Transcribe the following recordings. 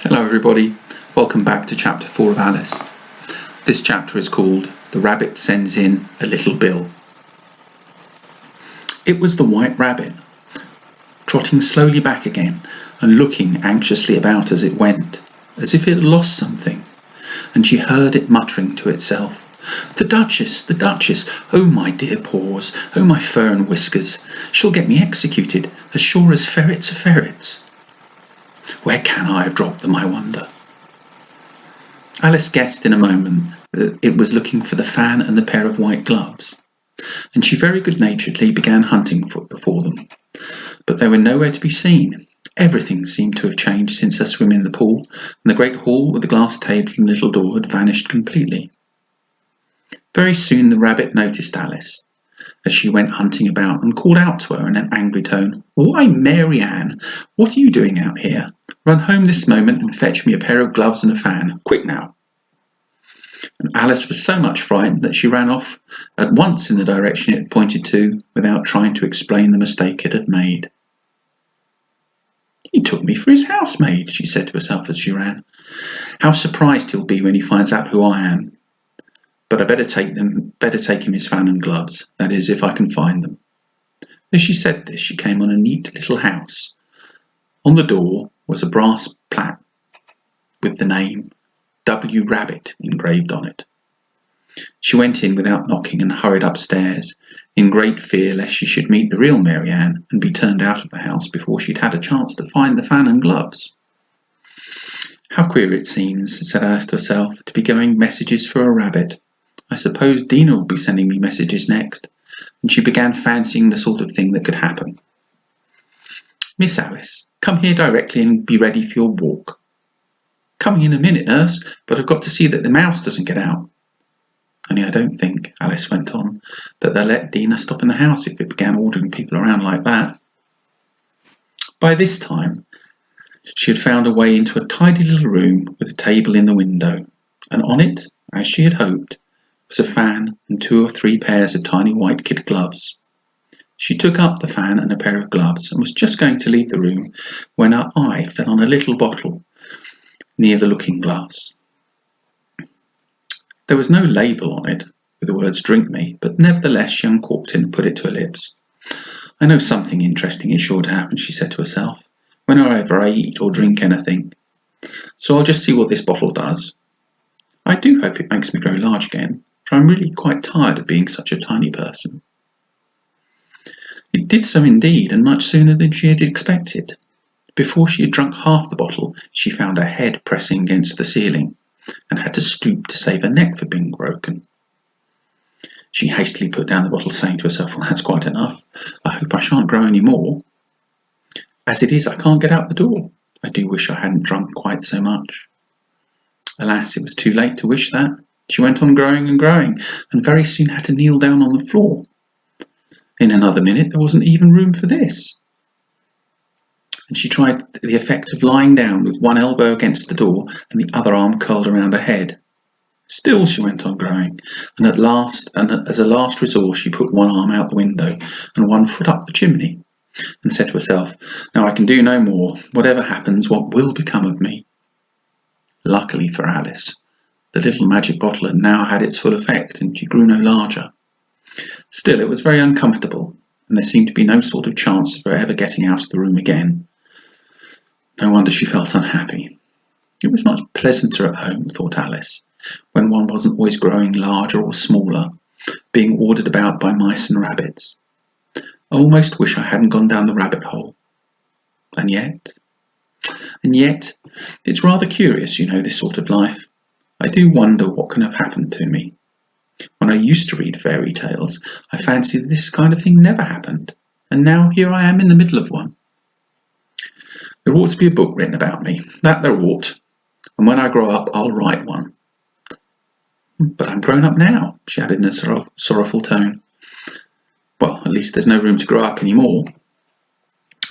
Hello everybody, welcome back to chapter 4 of Alice. This chapter is called The Rabbit Sends in a Little Bill. It was the White Rabbit, trotting slowly back again and looking anxiously about as it went, as if it had lost something, and she heard it muttering to itself, the Duchess, oh my dear paws, oh my fur and whiskers, she'll get me executed, as sure as ferrets are ferrets. Where can I have dropped them, I wonder? Alice guessed in a moment that it was looking for the fan and the pair of white gloves, and she very good-naturedly began hunting for them. But they were nowhere to be seen. Everything seemed to have changed since her swim in the pool, and the great hall with the glass table and little door had vanished completely. Very soon the rabbit noticed Alice as she went hunting about, and called out to her in an angry tone, "Why, Mary Ann, what are you doing out here? Run home this moment and fetch me a pair of gloves and a fan. Quick now!" And Alice was so much frightened that she ran off at once in the direction it had pointed to, without trying to explain the mistake it had made. "He took me for his housemaid," she said to herself as she ran. "How surprised he'll be when he finds out who I am. But I better take him his fan and gloves, that is, if I can find them." As she said this, she came on a neat little house. On the door was a brass plaque with the name W. Rabbit engraved on it. She went in without knocking and hurried upstairs, in great fear lest she should meet the real Mary Ann and be turned out of the house before she'd had a chance to find the fan and gloves. "How queer it seems," said Alice to herself, "to be going messages for a rabbit. I suppose Dina will be sending me messages next," and she began fancying the sort of thing that could happen. "Miss Alice, come here directly and be ready for your walk." "Coming in a minute, nurse, but I've got to see that the mouse doesn't get out." "Only I don't think," Alice went on, "that they'll let Dina stop in the house if it began ordering people around like that." By this time she had found a way into a tidy little room with a table in the window, and on it, as she had hoped, was a fan and 2 or 3 pairs of tiny white kid gloves. She took up the fan and a pair of gloves and was just going to leave the room when her eye fell on a little bottle near the looking glass. There was no label on it with the words "Drink me," but nevertheless she uncorked it and put it to her lips. "I know something interesting is sure to happen," she said to herself, "whenever I eat or drink anything. So I'll just see what this bottle does. I do hope it makes me grow large again, for I'm really quite tired of being such a tiny person." It did so indeed, and much sooner than she had expected. Before she had drunk half the bottle, she found her head pressing against the ceiling, and had to stoop to save her neck from being broken. She hastily put down the bottle, saying to herself, "Well, that's quite enough. I hope I shan't grow any more. As it is, I can't get out the door. I do wish I hadn't drunk quite so much." Alas, it was too late to wish that. She went on growing and growing, and very soon had to kneel down on the floor. In another minute there wasn't even room for this, and she tried the effect of lying down with one elbow against the door and the other arm curled around her head. Still she went on growing, and as a last resource she put one arm out the window and one foot up the chimney, and said to herself, "Now I can do no more. Whatever happens, what will become of me?" Luckily for Alice, the little magic bottle had now had its full effect, and she grew no larger. Still, it was very uncomfortable, and there seemed to be no sort of chance of her ever getting out of the room again. No wonder she felt unhappy. It was much pleasanter at home, thought Alice, when one wasn't always growing larger or smaller, being ordered about by mice and rabbits. I almost wish I hadn't gone down the rabbit hole. And yet, it's rather curious, this sort of life. I do wonder what can have happened to me. When I used to read fairy tales, I fancied this kind of thing never happened, and now here I am in the middle of one. There ought to be a book written about me, that there ought, and when I grow up I'll write one. But I'm grown up now, she added in a sorrowful tone. Well, at least there's no room to grow up any more.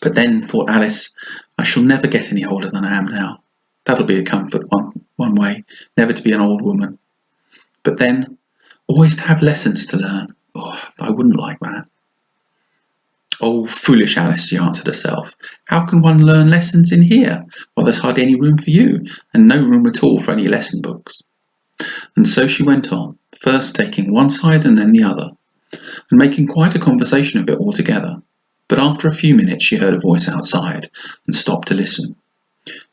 But then, thought Alice, I shall never get any older than I am now. That'll be a comfort one way, never to be an old woman. But then, always to have lessons to learn. Oh, I wouldn't like that. "Oh, foolish Alice," she answered herself. "How can one learn lessons in here? Well, there's hardly any room for you, and no room at all for any lesson books." And so she went on, first taking one side and then the other, and making quite a conversation of it altogether. But after a few minutes she heard a voice outside, and stopped to listen.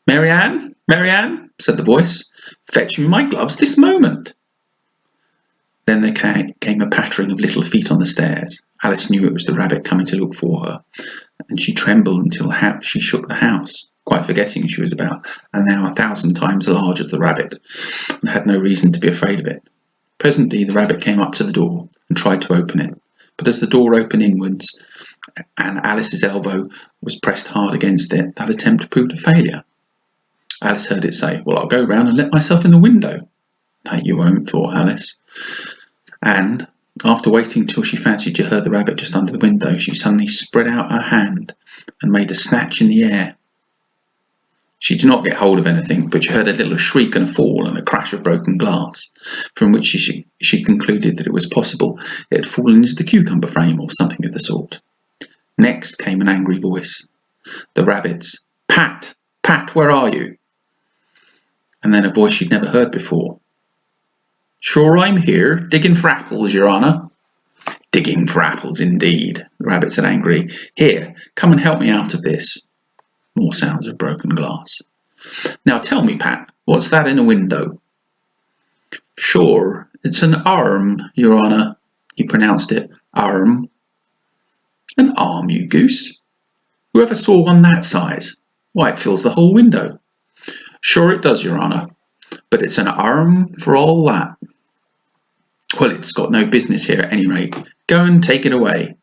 "Mary Ann, Mary Ann," said the voice, "fetch me my gloves this moment." Then there came a pattering of little feet on the stairs. Alice knew it was the rabbit coming to look for her, and she trembled until she shook the house, quite forgetting she was about and now 1,000 times as large as the rabbit, and had no reason to be afraid of it. Presently the rabbit came up to the door and tried to open it, but as the door opened inwards and Alice's elbow was pressed hard against it, that attempt proved a failure. Alice heard it say, "Well, I'll go round and let myself in the window." "That you won't," thought Alice. And, after waiting till she fancied she heard the rabbit just under the window, she suddenly spread out her hand and made a snatch in the air. She did not get hold of anything, but she heard a little shriek and a fall and a crash of broken glass, from which she concluded that it was possible it had fallen into the cucumber frame or something of the sort. Next came an angry voice, the rabbit's. "Pat! Pat, where are you?" And then a voice she'd never heard before. "Sure I'm here, digging for apples, your honour." "Digging for apples, indeed," the rabbit said angrily. "Here, come and help me out of this." More sounds of broken glass. "Now tell me, Pat, what's that in a window?" "Sure, it's an arm, your honour." He pronounced it arm. "An arm, you goose? Who ever saw one that size? Why, it fills the whole window." "Sure it does, your honour, but it's an arm for all that." "Well, it's got no business here at any rate. Go and take it away."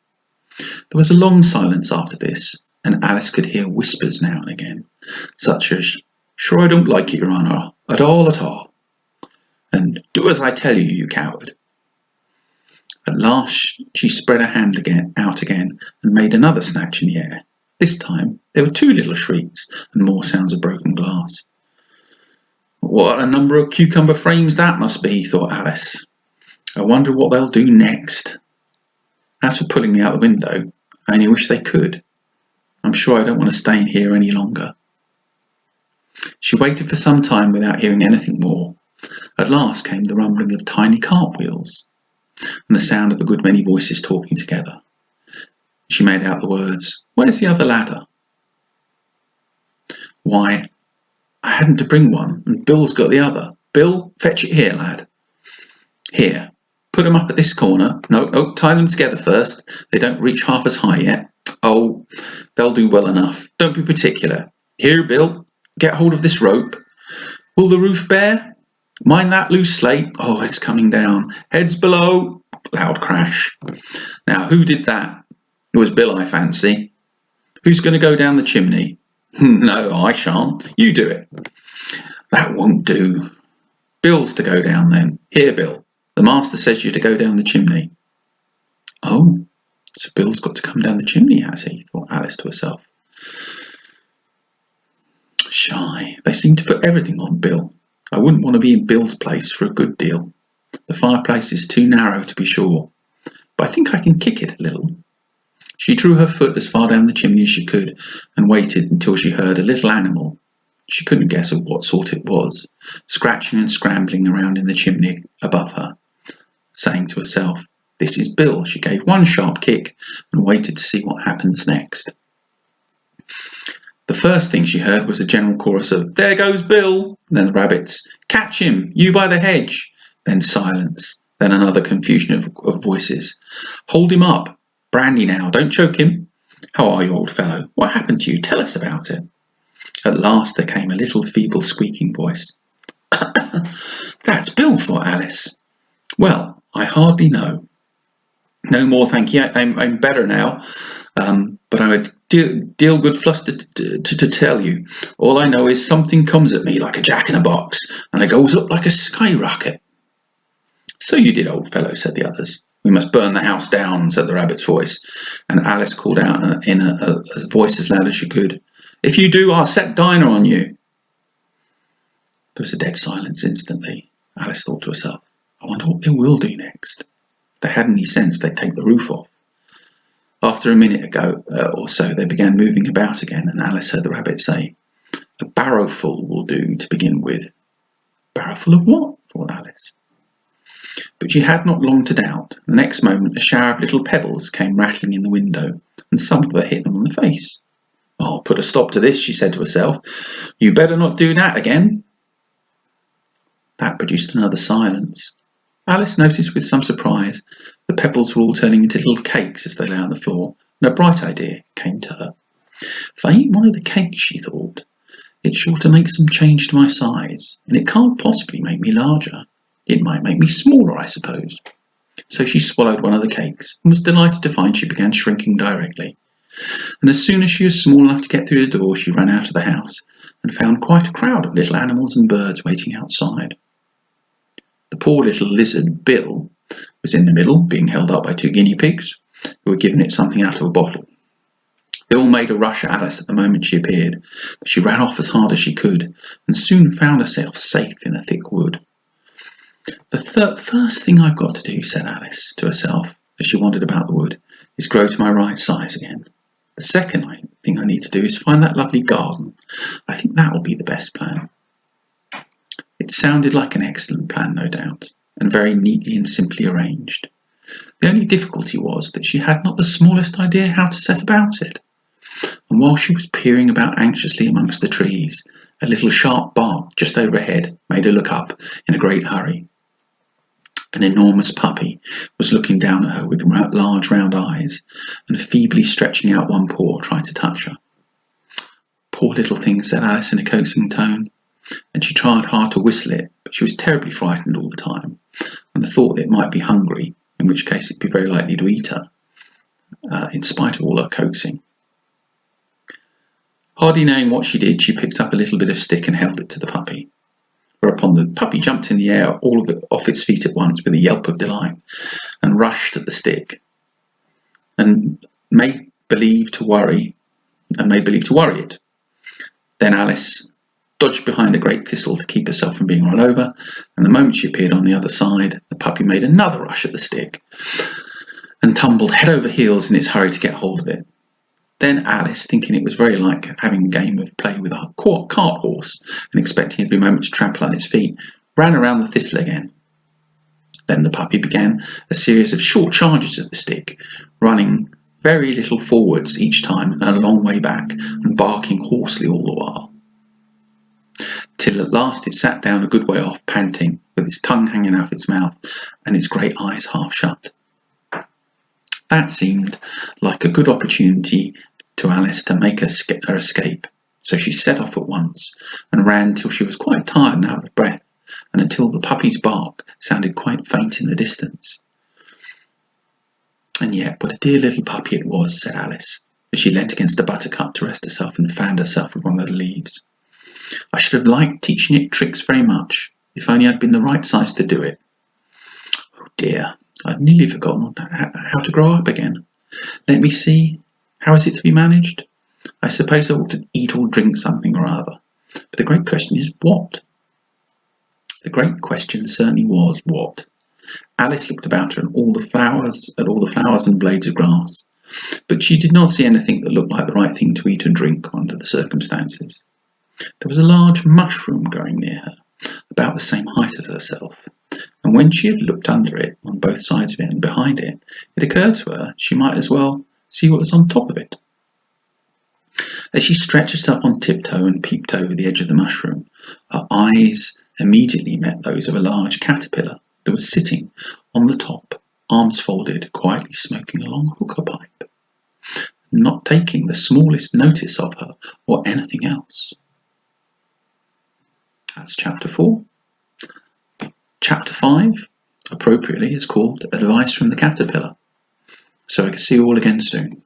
There was a long silence after this, and Alice could hear whispers now and again, such as, "Sure I don't like it, your honour, at all, and "Do as I tell you, you coward." At last she spread her hand out again and made another snatch in the air. This time there were 2 little shrieks and more sounds of broken glass. "What a number of cucumber frames that must be," thought Alice. "I wonder what they'll do next. As for pulling me out the window, I only wish they could. I'm sure I don't want to stay in here any longer." She waited for some time without hearing anything more. At last came the rumbling of tiny cartwheels, and the sound of a good many voices talking together. She made out the words, "Where's the other ladder?" "Why, I hadn't to bring one, and Bill's got the other. Bill, fetch it here, lad. Here, put 'em up at this corner. No, tie them together first. They don't reach half as high yet. Oh, they'll do well enough. Don't be particular. Here, Bill, get hold of this rope. Will the roof bear? Mind that loose slate. Oh, it's coming down. Heads below." Loud crash. "Now, who did that?" "It was Bill, I fancy." "Who's going to go down the chimney?" "No, I shan't. You do it." "That won't do. Bill's to go down then. Here, Bill. The master says you're to go down the chimney." "Oh, so Bill's got to come down the chimney, has he?" thought Alice to herself. Shy. They seem to put everything on Bill. I wouldn't want to be in Bill's place for a good deal. The fireplace is too narrow, to be sure, but I think I can kick it a little. She drew her foot as far down the chimney as she could and waited until she heard a little animal, she couldn't guess of what sort it was, scratching and scrambling around in the chimney above her. Saying to herself, "This is Bill," she gave one sharp kick and waited to see what happens next. The first thing she heard was a general chorus of, "There goes Bill!" Then the rabbits, "Catch him, you by the hedge!" Then silence. Then another confusion of voices. "Hold him up! Brandy now, don't choke him! How are you, old fellow? What happened to you? Tell us about it." At last there came a little feeble squeaking voice. "That's Bill," thought Alice. "Well, I hardly know. No more, thank you. I'm better now. But I'm a deal good flustered to tell you. All I know is something comes at me like a jack-in-a-box, and it goes up like a skyrocket." "So you did, old fellow," said the others. "We must burn the house down," said the rabbit's voice, and Alice called out in a voice as loud as she could, "If you do, I'll set Dinah on you." There was a dead silence instantly. Alice thought to herself, "I wonder what they will do next. If they had any sense, they'd take the roof off." After a minute ago or so, they began moving about again, and Alice heard the rabbit say, "A barrowful will do to begin with." "Barrowful of what?" thought Alice. But she had not long to doubt. The next moment a shower of little pebbles came rattling in the window, and some of her hit them on the face. "I'll put a stop to this," she said to herself. "You better not do that again." That produced another silence. Alice noticed with some surprise the pebbles were all turning into little cakes as they lay on the floor, and a bright idea came to her. "If I eat one of the cakes," she thought, "it's sure to make some change to my size, and it can't possibly make me larger. It might make me smaller, I suppose." So she swallowed one of the cakes, and was delighted to find she began shrinking directly. And as soon as she was small enough to get through the door, she ran out of the house, and found quite a crowd of little animals and birds waiting outside. The poor little lizard, Bill, was in the middle, being held up by 2 guinea pigs, who were giving it something out of a bottle. They all made a rush at Alice at the moment she appeared, but she ran off as hard as she could, and soon found herself safe in the thick wood. "The first thing I've got to do," said Alice to herself as she wandered about the wood, "is grow to my right size again. The second thing I need to do is find that lovely garden. I think that will be the best plan." It sounded like an excellent plan, no doubt, and very neatly and simply arranged. The only difficulty was that she had not the smallest idea how to set about it. And while she was peering about anxiously amongst the trees, a little sharp bark just overhead made her look up in a great hurry. An enormous puppy was looking down at her with large round eyes, and feebly stretching out one paw trying to touch her. "Poor little thing," said Alice in a coaxing tone, and she tried hard to whistle it, but she was terribly frightened all the time, and the thought that it might be hungry, in which case it'd be very likely to eat her, in spite of all her coaxing. Hardly knowing what she did, she picked up a little bit of stick and held it to the puppy, whereupon the puppy jumped in the air, all of it off its feet at once with a yelp of delight, and rushed at the stick, and made believe to worry it. Then Alice dodged behind a great thistle to keep herself from being run over, and the moment she appeared on the other side, the puppy made another rush at the stick, and tumbled head over heels in its hurry to get hold of it. Then Alice, thinking it was very like having a game of play with a cart horse, and expecting every moment to trample on its feet, ran around the thistle again. Then the puppy began a series of short charges at the stick, running very little forwards each time and a long way back, and barking hoarsely all the while, till at last it sat down a good way off, panting, with its tongue hanging out of its mouth and its great eyes half shut. That seemed like a good opportunity to Alice to make her escape, so she set off at once, and ran till she was quite tired and out of breath, and until the puppy's bark sounded quite faint in the distance. "And yet what a dear little puppy it was," said Alice, as she leant against a buttercup to rest herself and fanned herself with one of the leaves. "I should have liked teaching it tricks very much, if only I'd been the right size to do it. Oh dear, I've nearly forgotten how to grow up again. Let me see, how is it to be managed? I suppose I ought to eat or drink something or other, but the great question is what?" The great question certainly was what. Alice looked about her at all the flowers and blades of grass, but she did not see anything that looked like the right thing to eat and drink under the circumstances. There was a large mushroom growing near her, about the same height as herself, and when she had looked under it, on both sides of it and behind it, it occurred to her she might as well see what was on top of it. As she stretched herself on tiptoe and peeped over the edge of the mushroom, her eyes immediately met those of a large caterpillar that was sitting on the top, arms folded, quietly smoking a long hookah pipe, not taking the smallest notice of her or anything else. That's chapter 4. Chapter 5, appropriately, is called Advice from the Caterpillar. So I can see you all again soon.